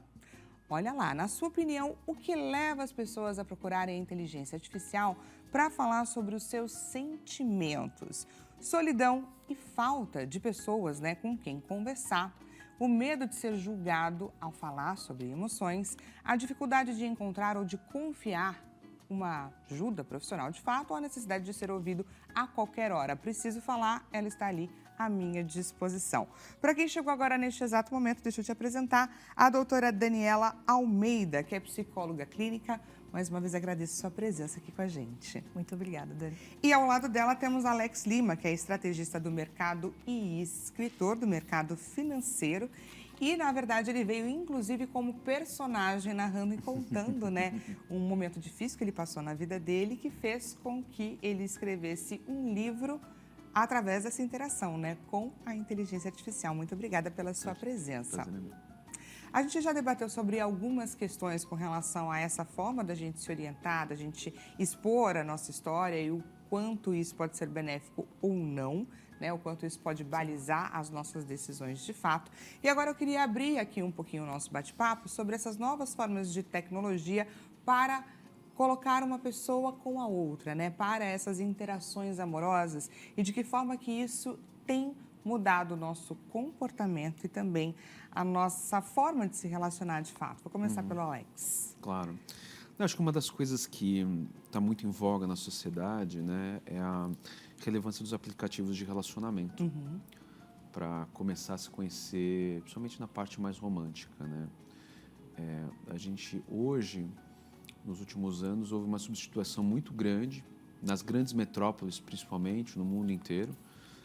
Speaker 1: Olha lá, na sua opinião, o que leva as pessoas a procurarem a inteligência artificial para falar sobre os seus sentimentos? Solidão e falta de pessoas, né, com quem conversar. O medo de ser julgado ao falar sobre emoções, a dificuldade de encontrar ou de confiar uma ajuda profissional de fato ou a necessidade de ser ouvido a qualquer hora. Preciso falar, ela está ali à minha disposição. Para quem chegou agora neste exato momento, deixa eu te apresentar a doutora Daniela Almeida, que é psicóloga clínica. Mais uma vez agradeço sua presença aqui com a gente.
Speaker 3: Muito obrigada, Dani.
Speaker 1: E ao lado dela temos Alex Lima, que é estrategista do mercado e escritor do mercado financeiro. E, na verdade, ele veio, inclusive, como personagem, narrando e contando, né, um momento difícil que ele passou na vida dele, que fez com que ele escrevesse um livro através dessa interação, né, com a inteligência artificial. Muito obrigada pela sua presença. A gente já debateu sobre algumas questões com relação a essa forma da gente se orientar, da gente expor a nossa história e o quanto isso pode ser benéfico ou não, né? O quanto isso pode balizar as nossas decisões de fato. E agora eu queria abrir aqui um pouquinho o nosso bate-papo sobre essas novas formas de tecnologia para colocar uma pessoa com a outra, né? Para essas interações amorosas e de que forma que isso tem mudado o nosso comportamento e também a nossa forma de se relacionar de fato. Vou começar pelo Alex.
Speaker 2: Claro. Eu acho que uma das coisas que está muito em voga na sociedade, né, é a relevância dos aplicativos de relacionamento para começar a se conhecer, principalmente na parte mais romântica, né? A gente hoje, nos últimos anos, houve uma substituição muito grande nas grandes metrópoles, principalmente no mundo inteiro.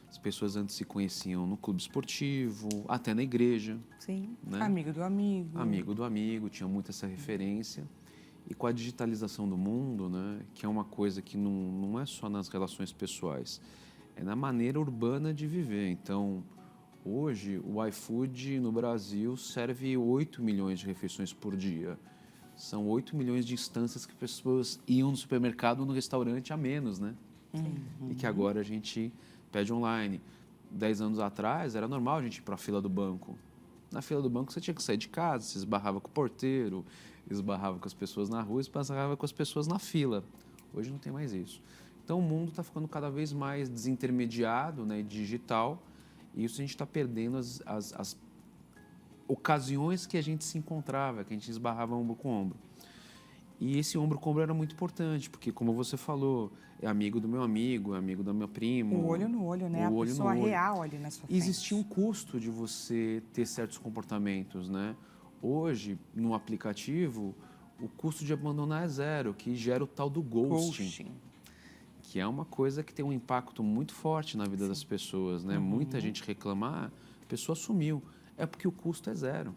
Speaker 2: As pessoas antes se conheciam no clube esportivo, até na igreja.
Speaker 3: Sim.
Speaker 2: Né?
Speaker 1: Amigo do amigo.
Speaker 2: Amigo do amigo, tinha muito essa referência. E com a digitalização do mundo, né, que é uma coisa que não é só nas relações pessoais, é na maneira urbana de viver. Então, hoje, o iFood no Brasil serve 8 milhões de refeições por dia. São 8 milhões de instâncias que pessoas iam no supermercado ou no restaurante a menos, né? E que agora a gente pede online. 10 anos atrás, era normal a gente ir para a fila do banco. Na fila do banco, você tinha que sair de casa, você esbarrava com o porteiro, esbarrava com as pessoas na rua, esbarrava com as pessoas na fila. Hoje não tem mais isso. Então, o mundo está ficando cada vez mais desintermediado, né, digital, e isso a gente está perdendo as ocasiões que a gente se encontrava, que a gente esbarrava ombro com ombro. E esse ombro com ombro era muito importante, porque, como você falou, é amigo do meu amigo, é amigo do meu primo.
Speaker 1: O olho no olho, né? A pessoa real ali na sua frente.
Speaker 2: Existia um custo de você ter certos comportamentos, né? Hoje, no aplicativo, o custo de abandonar é zero, que gera o tal do ghosting. Que é uma coisa que tem um impacto muito forte na vida das pessoas, né? Muita gente reclama, a pessoa sumiu. É porque o custo é zero.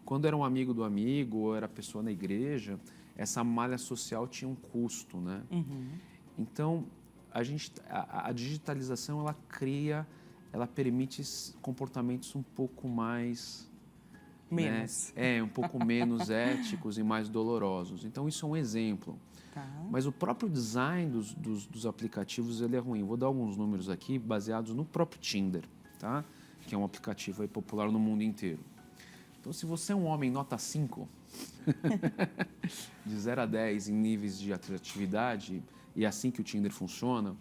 Speaker 2: Quando era um amigo do amigo ou era pessoa na igreja, essa malha social tinha um custo, né? Então, a digitalização, ela permite comportamentos um pouco mais...
Speaker 1: Menos.
Speaker 2: Né? Um pouco menos éticos e mais dolorosos. Então, isso é um exemplo.
Speaker 1: Tá.
Speaker 2: Mas o próprio design dos aplicativos, ele é ruim. Vou dar alguns números aqui baseados no próprio Tinder, tá? Que é um aplicativo aí popular no mundo inteiro. Então, se você é um homem nota 5, de 0 a 10 em níveis de atratividade, e é assim que o Tinder funciona,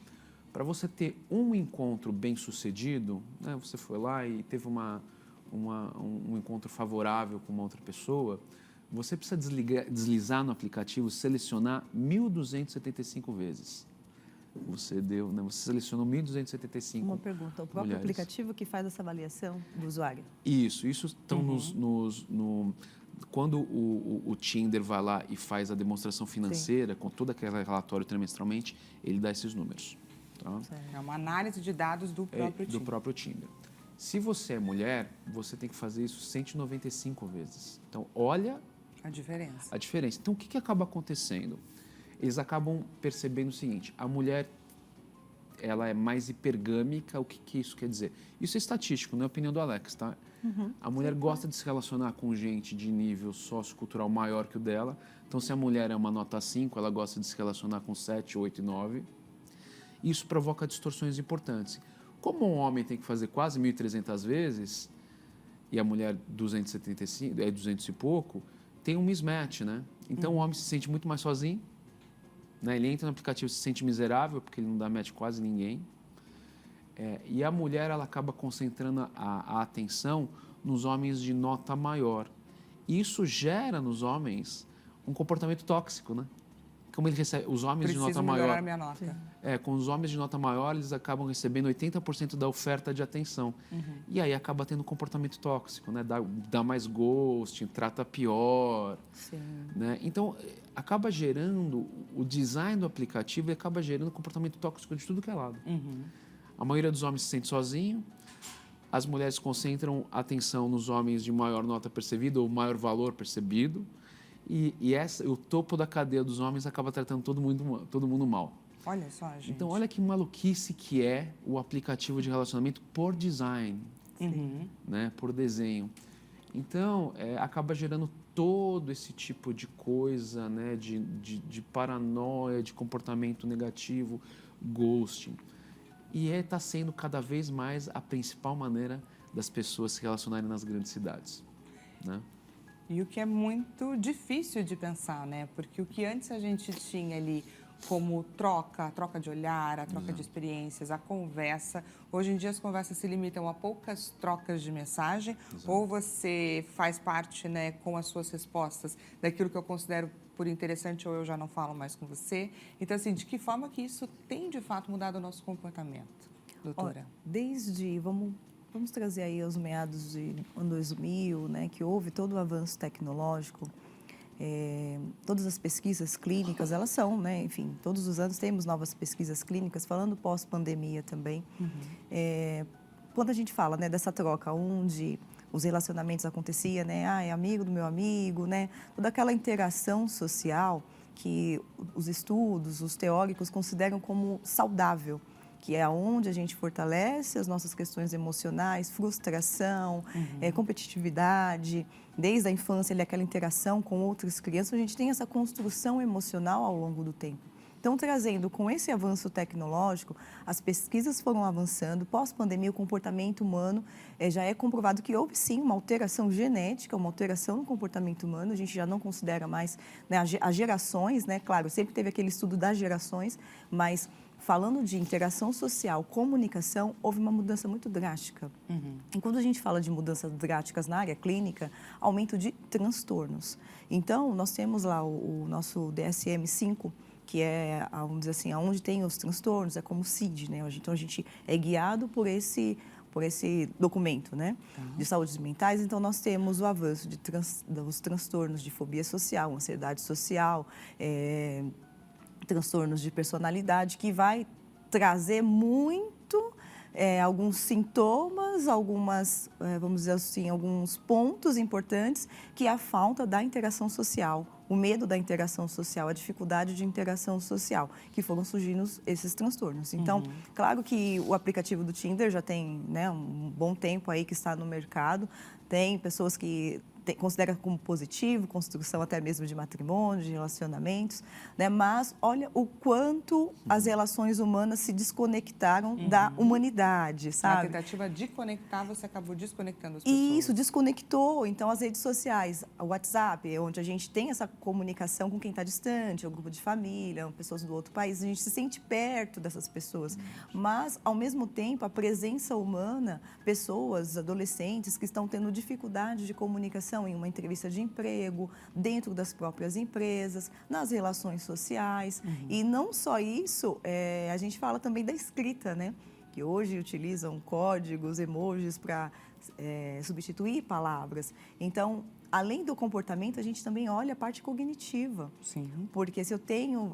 Speaker 2: para você ter um encontro bem-sucedido, né, você foi lá e teve um encontro favorável com uma outra pessoa, você precisa deslizar no aplicativo, selecionar 1.275 vezes. Você selecionou 1.275
Speaker 3: Uma pergunta, o próprio
Speaker 2: mulheres.
Speaker 3: aplicativo que faz essa avaliação do usuário?
Speaker 2: Isso estão quando o Tinder vai lá e faz a demonstração financeira, com todo aquele relatório trimestralmente, ele dá esses números. Tá?
Speaker 1: É uma análise de dados do próprio Tinder.
Speaker 2: Do próprio Tinder. Se você é mulher, você tem que fazer isso 195 vezes. Então, olha
Speaker 1: a diferença.
Speaker 2: Então, o que acaba acontecendo? Eles acabam percebendo o seguinte, a mulher, ela é mais hipergâmica. O que isso quer dizer? Isso é estatístico, não é a opinião do Alex, tá? A mulher gosta de se relacionar com gente de nível sociocultural maior que o dela. Então, se a mulher é uma nota 5, ela gosta de se relacionar com 7, 8 e 9. Isso provoca distorções importantes. Como um homem tem que fazer quase 1.300 vezes, e a mulher 275, 200 e pouco, tem um mismatch, né? Então, o homem se sente muito mais sozinho, né? Ele entra no aplicativo e se sente miserável, porque ele não dá match quase ninguém. E a mulher, ela acaba concentrando a atenção nos homens de nota maior. E isso gera nos homens um comportamento tóxico, né? Como ele recebe, os homens de nota maior...
Speaker 1: minha nota.
Speaker 2: Com os homens de nota maior, eles acabam recebendo 80% da oferta de atenção. E aí acaba tendo um comportamento tóxico, né? Dá mais ghosting, trata pior.
Speaker 3: Sim.
Speaker 2: Né? Então, acaba gerando, o design do aplicativo acaba gerando comportamento tóxico de tudo que é lado. A maioria dos homens se sente sozinho, as mulheres concentram atenção nos homens de maior nota percebida ou maior valor percebido, e o topo da cadeia dos homens acaba tratando todo mundo mal.
Speaker 1: Olha só, gente.
Speaker 2: Então, olha que maluquice que é o aplicativo de relacionamento por design, né? Por desenho. Então, acaba gerando todo esse tipo de coisa, né, de paranoia, de comportamento negativo, ghosting. E está sendo cada vez mais a principal maneira das pessoas se relacionarem nas grandes cidades, né?
Speaker 1: E o que é muito difícil de pensar, né? Porque o que antes a gente tinha ali como troca, a troca de olhar, a troca de experiências, a conversa, hoje em dia as conversas se limitam a poucas trocas de mensagem, ou você faz parte, né, com as suas respostas daquilo que eu considero por interessante, ou eu já não falo mais com você. Então, assim, de que forma que isso tem, de fato, mudado o nosso comportamento, doutora?
Speaker 3: Desde, vamos trazer aí os meados de ano 2000, né, que houve todo o avanço tecnológico, todas as pesquisas clínicas, elas são, né, enfim, todos os anos temos novas pesquisas clínicas, falando pós-pandemia também. Quando a gente fala, né, dessa troca, onde os relacionamentos aconteciam, né, é amigo do meu amigo, né, toda aquela interação social que os estudos, os teóricos consideram como saudável, que é onde a gente fortalece as nossas questões emocionais, frustração, competitividade. Desde a infância, aquela interação com outras crianças, a gente tem essa construção emocional ao longo do tempo. Então, trazendo com esse avanço tecnológico, as pesquisas foram avançando. Pós-pandemia, o comportamento humano já é comprovado que houve, sim, uma alteração genética, uma alteração no comportamento humano. A gente já não considera mais, né, as gerações, né? Claro, sempre teve aquele estudo das gerações, mas falando de interação social, comunicação, houve uma mudança muito drástica. E quando a gente fala de mudanças drásticas na área clínica, aumento de transtornos. Então, nós temos lá o nosso DSM-5, que é, vamos dizer assim, onde tem os transtornos, é como o CID, né? Então, a gente é guiado por esse documento, né, de saúdes mentais. Então, nós temos o avanço dos transtornos de fobia social, ansiedade social, transtornos de personalidade, que vai trazer muito alguns sintomas, vamos dizer assim, alguns pontos importantes, que é a falta da interação social, o medo da interação social, a dificuldade de interação social, que foram surgindo esses transtornos. Então, claro que o aplicativo do Tinder já tem, né, um bom tempo aí que está no mercado, tem pessoas que considera como positivo, construção até mesmo de matrimônio, de relacionamentos, né? Mas olha o quanto as relações humanas se desconectaram da humanidade, sabe?
Speaker 1: Na tentativa de conectar, você acabou desconectando as pessoas.
Speaker 3: E isso, desconectou. Então, as redes sociais, o WhatsApp, onde a gente tem essa comunicação com quem está distante, o grupo de família, pessoas do outro país, a gente se sente perto dessas pessoas. Mas, ao mesmo tempo, a presença humana, pessoas, adolescentes que estão tendo dificuldade de comunicação em uma entrevista de emprego, dentro das próprias empresas, nas relações sociais. E não só isso, a gente fala também da escrita, né? Que hoje utilizam códigos, emojis para substituir palavras. Então, além do comportamento, a gente também olha a parte cognitiva.
Speaker 1: Sim.
Speaker 3: Porque se eu tenho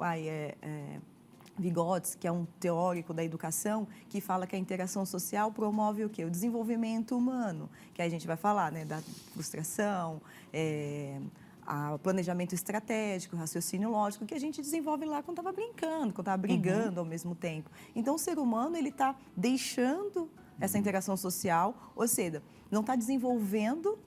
Speaker 3: Vygotsky, que é um teórico da educação, que fala que a interação social promove o quê? O desenvolvimento humano, que aí a gente vai falar, né, da frustração, o planejamento estratégico, o raciocínio lógico, que a gente desenvolve lá quando estava brincando, quando estava brigando ao mesmo tempo. Então, o ser humano, ele está deixando essa interação social, ou seja, não está desenvolvendo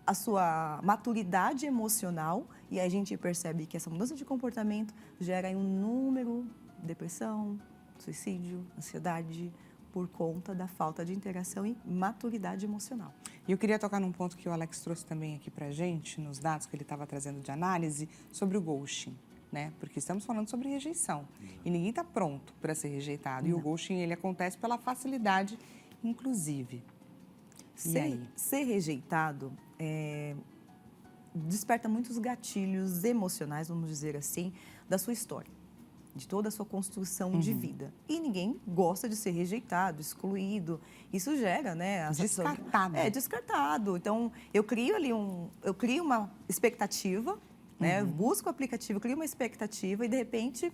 Speaker 3: a sua maturidade emocional, e aí a gente percebe que essa mudança de comportamento gera aí um número, depressão, suicídio, ansiedade, por conta da falta de interação e maturidade emocional.
Speaker 1: E eu queria tocar num ponto que o Alex trouxe também aqui pra gente, nos dados que ele estava trazendo de análise, sobre o ghosting, né? Porque estamos falando sobre rejeição e ninguém está pronto para ser rejeitado. E o ghosting, ele acontece pela facilidade, inclusive.
Speaker 3: Ser rejeitado desperta muitos gatilhos emocionais, vamos dizer assim, da sua história, de toda a sua construção de vida. E ninguém gosta de ser rejeitado, excluído. Isso gera, né?
Speaker 1: Descartado.
Speaker 3: Descartado. Então, eu crio uma expectativa, né? Eu busco o aplicativo, crio uma expectativa e, de repente,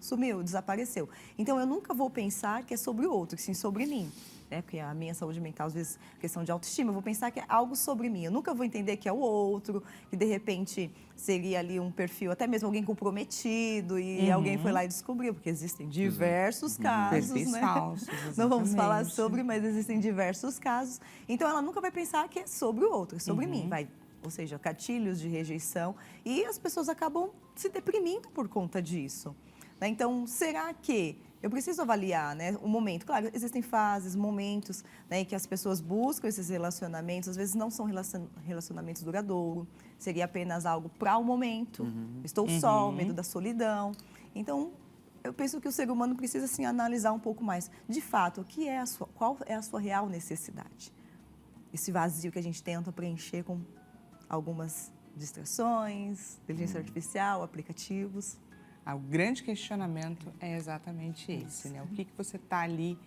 Speaker 3: sumiu, desapareceu. Então, eu nunca vou pensar que é sobre o outro, que sim sobre mim. Né? Porque a minha saúde mental, às vezes, questão de autoestima, eu vou pensar que é algo sobre mim. Eu nunca vou entender que é o outro, que de repente seria ali um perfil, até mesmo alguém comprometido e alguém foi lá e descobriu, porque existem diversos casos,
Speaker 1: Perfis
Speaker 3: né?
Speaker 1: falsos,
Speaker 3: Não vamos falar
Speaker 1: exatamente.
Speaker 3: sobre, mas existem diversos casos. Então, ela nunca vai pensar que é sobre o outro, é sobre mim. Vai ou seja, gatilhos de rejeição, e as pessoas acabam se deprimindo por conta disso. Né? Então, será que eu preciso avaliar, né, o momento? Claro, existem fases, momentos, né, em que as pessoas buscam esses relacionamentos, às vezes não são relacionamentos duradouros, seria apenas algo para o momento, estou só, medo da solidão. Então, eu penso que o ser humano precisa, assim, analisar um pouco mais, de fato, qual é a sua real necessidade? Esse vazio que a gente tenta preencher com algumas distrações, inteligência artificial, aplicativos.
Speaker 1: O grande questionamento é exatamente esse, né? O que você está ali,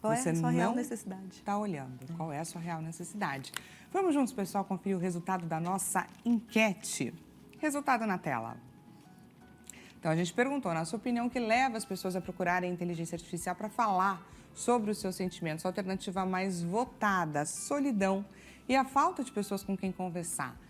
Speaker 3: Qual é
Speaker 1: você
Speaker 3: a sua real
Speaker 1: não
Speaker 3: necessidade?
Speaker 1: está olhando? Qual é a sua real necessidade? Vamos juntos, pessoal, conferir o resultado da nossa enquete. Resultado na tela. Então, a gente perguntou, na sua opinião, o que leva as pessoas a procurarem a inteligência artificial para falar sobre os seus sentimentos? A alternativa mais votada, solidão e a falta de pessoas com quem conversar.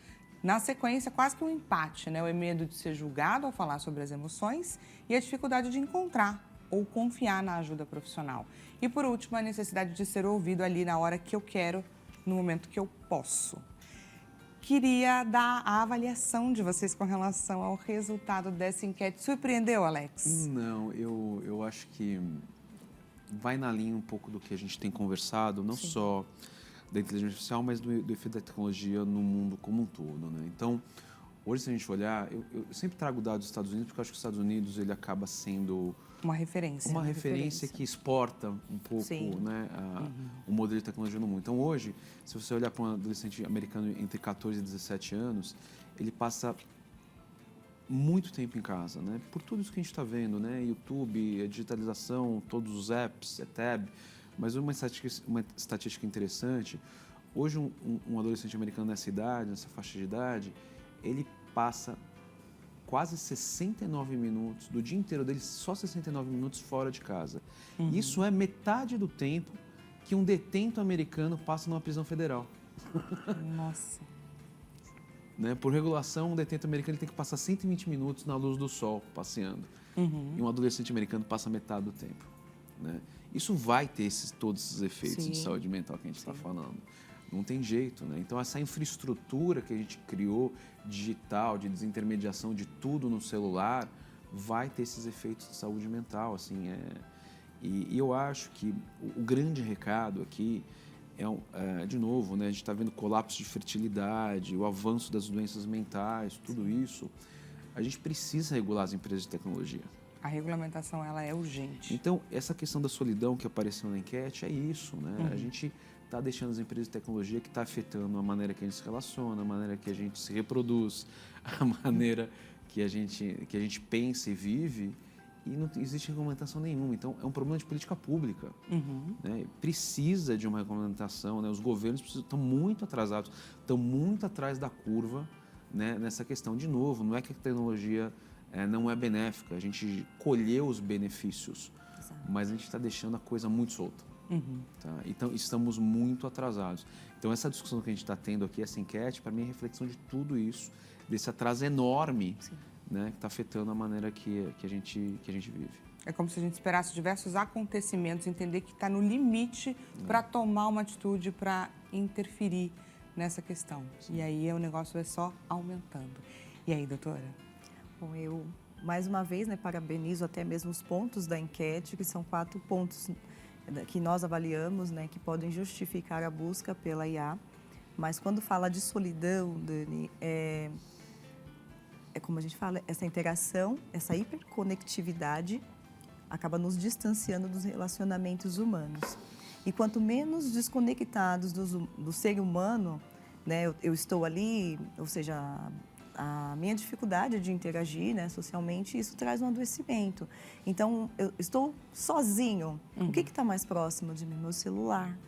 Speaker 1: Na sequência, quase que um empate, né? O medo de ser julgado ao falar sobre as emoções e a dificuldade de encontrar ou confiar na ajuda profissional. E, por último, a necessidade de ser ouvido ali na hora que eu quero, no momento que eu posso. Queria dar a avaliação de vocês com relação ao resultado dessa enquete. Surpreendeu, Alex?
Speaker 2: Não, eu acho que vai na linha um pouco do que a gente tem conversado, não só da inteligência artificial, mas do efeito da tecnologia no mundo como um todo, né? Então, hoje, se a gente olhar, eu sempre trago dados dos Estados Unidos, porque eu acho que os Estados Unidos ele acaba sendo
Speaker 1: Uma referência.
Speaker 2: uma referência que exporta um pouco, né, o modelo de tecnologia no mundo. Então, hoje, se você olhar para um adolescente americano entre 14 e 17 anos, ele passa muito tempo em casa, né? Por tudo isso que a gente está vendo, né? YouTube, a digitalização, todos os apps, tab. Mas uma estatística interessante, hoje um adolescente americano nessa idade, nessa faixa de idade, ele passa quase 69 minutos, do dia inteiro dele, só 69 minutos fora de casa. Isso é metade do tempo que um detento americano passa numa prisão federal.
Speaker 1: Nossa.
Speaker 2: Né? Por regulação, um detento americano tem que passar 120 minutos na luz do sol, passeando. E um adolescente americano passa metade do tempo. Né? Isso vai ter todos esses efeitos de saúde mental que a gente está falando. Não tem jeito, né? Então, essa infraestrutura que a gente criou, digital, de desintermediação de tudo no celular, vai ter esses efeitos de saúde mental, assim. E eu acho que o grande recado aqui de novo, né? A gente está vendo colapso de fertilidade, o avanço das doenças mentais, tudo isso. A gente precisa regular as empresas de tecnologia.
Speaker 1: A regulamentação, ela é urgente.
Speaker 2: Então, essa questão da solidão que apareceu na enquete é isso, né? A gente está deixando as empresas de tecnologia que está afetando a maneira que a gente se relaciona, a maneira que a gente se reproduz, a maneira que a gente pensa e vive, e não existe regulamentação nenhuma. Então, é um problema de política pública. Né? Precisa de uma regulamentação, né? Os governos estão muito atrasados, estão muito atrás da curva, né? Nessa questão. De novo, não é que a tecnologia não é benéfica, a gente colheu os benefícios, mas a gente está deixando a coisa muito solta. Tá? Então, estamos muito atrasados. Então, essa discussão que a gente está tendo aqui, essa enquete, para mim é reflexão de tudo isso, desse atraso enorme, né, que está afetando a maneira que a gente vive.
Speaker 1: É como se a gente esperasse diversos acontecimentos, entender que está no limite para tomar uma atitude, para interferir nessa questão. E aí o negócio é só aumentando. E aí, doutora?
Speaker 3: Bom, eu, mais uma vez, né, parabenizo até mesmo os pontos da enquete, que são 4 pontos que nós avaliamos, né, que podem justificar a busca pela IA. Mas quando fala de solidão, Dani, é como a gente fala, essa interação, essa hiperconectividade acaba nos distanciando dos relacionamentos humanos. E quanto menos desconectados do ser humano, né, eu estou ali, ou seja, a minha dificuldade de interagir, né, socialmente, isso traz um adoecimento. Então, eu estou sozinho. O que está mais próximo de mim? Meu celular.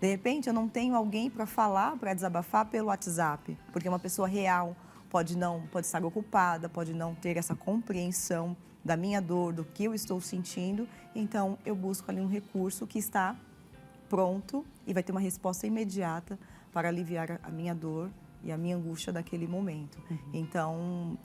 Speaker 3: De repente, eu não tenho alguém para falar, para desabafar pelo WhatsApp, porque uma pessoa real pode estar ocupada, pode não ter essa compreensão da minha dor, do que eu estou sentindo. Então, eu busco ali um recurso que está pronto e vai ter uma resposta imediata para aliviar a minha dor e a minha angústia daquele momento. Então,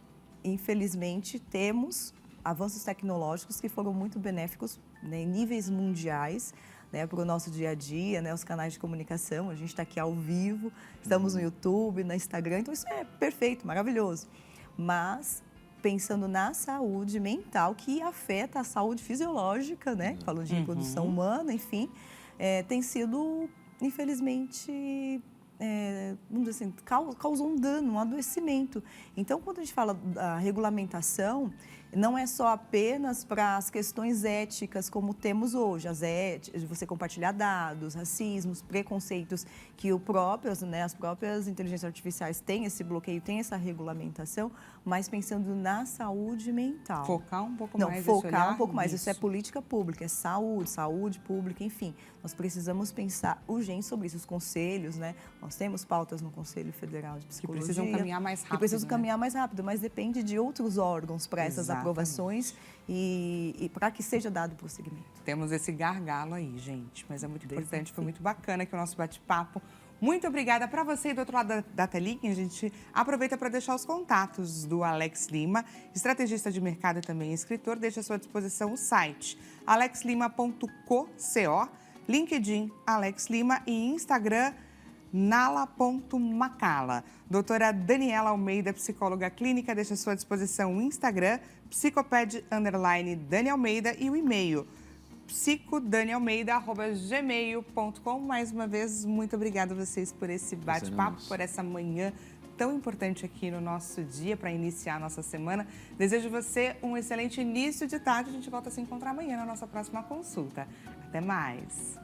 Speaker 3: infelizmente, temos avanços tecnológicos que foram muito benéficos, né, em níveis mundiais, né, para o nosso dia a dia, né, os canais de comunicação. A gente está aqui ao vivo, estamos no YouTube, no Instagram, então isso é perfeito, maravilhoso. Mas pensando na saúde mental, que afeta a saúde fisiológica, né, falando de reprodução humana, enfim, tem sido, infelizmente, vamos dizer assim, causou um dano, um adoecimento. Então, quando a gente fala da regulamentação, não é só apenas para as questões éticas como temos hoje, de você compartilhar dados, racismos, preconceitos, que as próprias inteligências artificiais têm esse bloqueio, têm essa regulamentação, mas pensando na saúde mental.
Speaker 1: Focar um pouco
Speaker 3: Não,
Speaker 1: mais.
Speaker 3: focar um pouco mais. Isso é política pública, é saúde pública, enfim. Nós precisamos pensar urgente sobre isso. Os conselhos, né? Nós temos pautas no Conselho Federal de Psicologia.
Speaker 1: Que precisam caminhar mais rápido.
Speaker 3: Que precisam caminhar mais rápido, mas depende de outros órgãos para essas aprovações e para que seja dado prosseguimento.
Speaker 1: Temos esse gargalo aí, gente, mas é muito importante, foi muito bacana aqui o nosso bate-papo. Muito obrigada para você e do outro lado da telinha. A gente aproveita para deixar os contatos do Alex Lima, estrategista de mercado e também escritor. Deixa à sua disposição o site alexlima.co, LinkedIn Alex Lima e Instagram nala.macala. Doutora Daniela Almeida, psicóloga clínica, deixa à sua disposição o Instagram psicoped_Dani Almeida e o e-mail psicodanialmeida@gmail.com. Mais uma vez, muito obrigada a vocês por esse bate-papo, por essa manhã tão importante aqui no nosso dia para iniciar a nossa semana. Desejo a você um excelente início de tarde. A gente volta a se encontrar amanhã na nossa próxima consulta. Até mais!